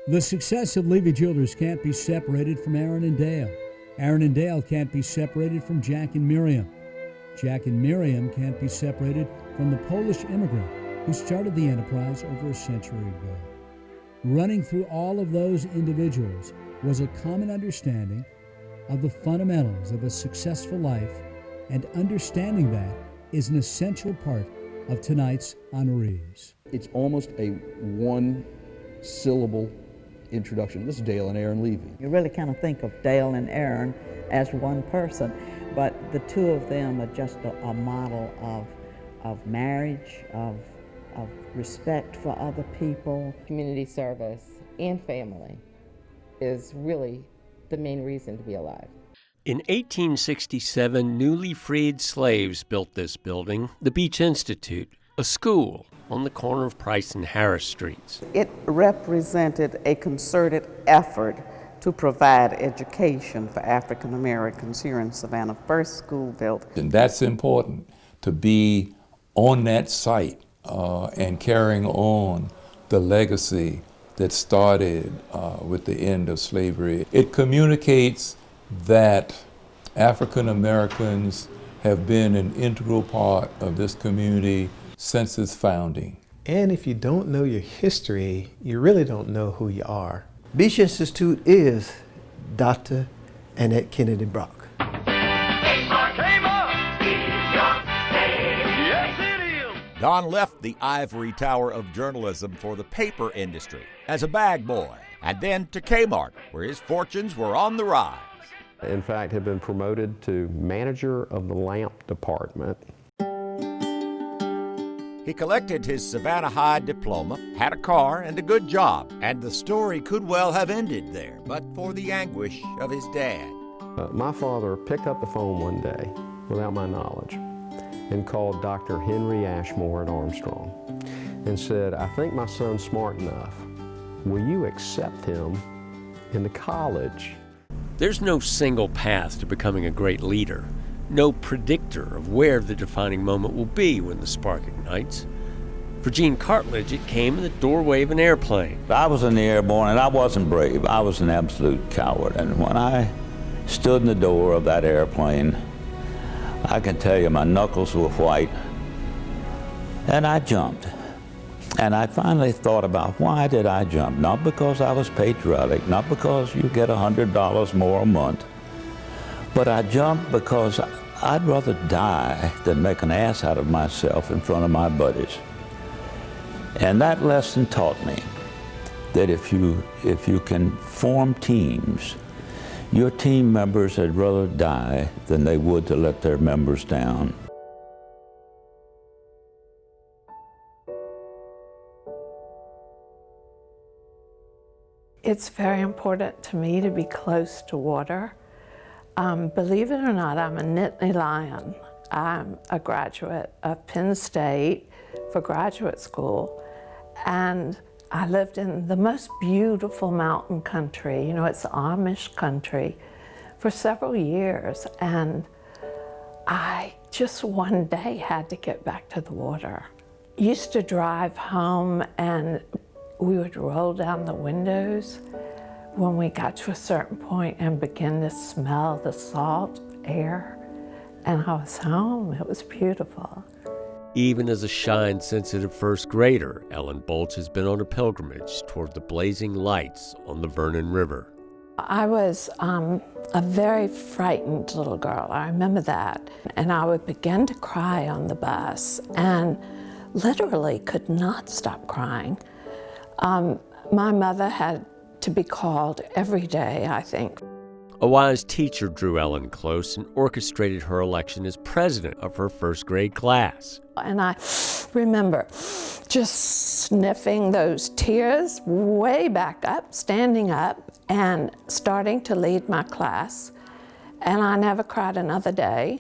The success of Levy Jewelers can't be separated from Aaron and Dayle. Aaron and Dayle can't be separated from Jack and Miriam. Jack and Miriam can't be separated from the Polish immigrant who started the enterprise over a century ago. Running through all of those individuals was a common understanding of the fundamentals of a successful life, and understanding that is an essential part of tonight's honorees. It's almost a one-syllable introduction. This is Dayle and Aaron Levy. You really kind of think of Dayle and Aaron as one person, but the two of them are just a model of marriage, of respect for other people. Community service and family is really the main reason to be alive. In 1867, newly freed slaves built this building, the Beach Institute, a school on the corner of Price and Harris Streets. It represented a concerted effort to provide education for African Americans here in Savannah. First school built. And that's important, to be on that site and carrying on the legacy that started with the end of slavery. It communicates that African Americans have been an integral part of this community since its founding. And if you don't know your history, you really don't know who you are. Beach Institute is Dr. Annette Kennedy Brock. Don left the ivory tower of journalism for the paper industry as a bag boy, and then to Kmart, where his fortunes were on the rise. In fact, had been promoted to manager of the lamp department. He collected his Savannah High diploma, had a car and a good job, and the story could well have ended there, but for the anguish of his dad. My father picked up the phone one day, without my knowledge, and called Dr. Henry Ashmore at Armstrong and said, "I think my son's smart enough. Will you accept him into college?" There's no single path to becoming a great leader, no predictor of where the defining moment will be when the spark ignites. For Gene Cartledge, it came in the doorway of an airplane. I was in the airborne, and I wasn't brave. I was an absolute coward. And when I stood in the door of that airplane, I can tell you my knuckles were white, and I jumped. And I finally thought about, why did I jump? Not because I was patriotic, not because you get $100 more a month, but I jumped because I'd rather die than make an ass out of myself in front of my buddies. And that lesson taught me that if you can form teams, your team members had rather die than they would to let their members down. It's very important to me to be close to water. Believe it or not, I'm a Nittany Lion. I'm a graduate of Penn State for graduate school, and I lived in the most beautiful mountain country. You know, it's Amish country for several years, and I just one day had to get back to the water. Used to drive home, and we would roll down the windows when we got to a certain point and begin to smell the salt air, and I was home. It was beautiful. Even as a shy and sensitive first grader, Ellen Bolch has been on a pilgrimage toward the blazing lights on the Vernon River. I was a very frightened little girl. I remember that. And I would begin to cry on the bus and literally could not stop crying. My mother had to be called every day, I think. A wise teacher drew Ellen close and orchestrated her election as president of her first grade class. And I remember just sniffing those tears way back up, standing up and starting to lead my class. And I never cried another day.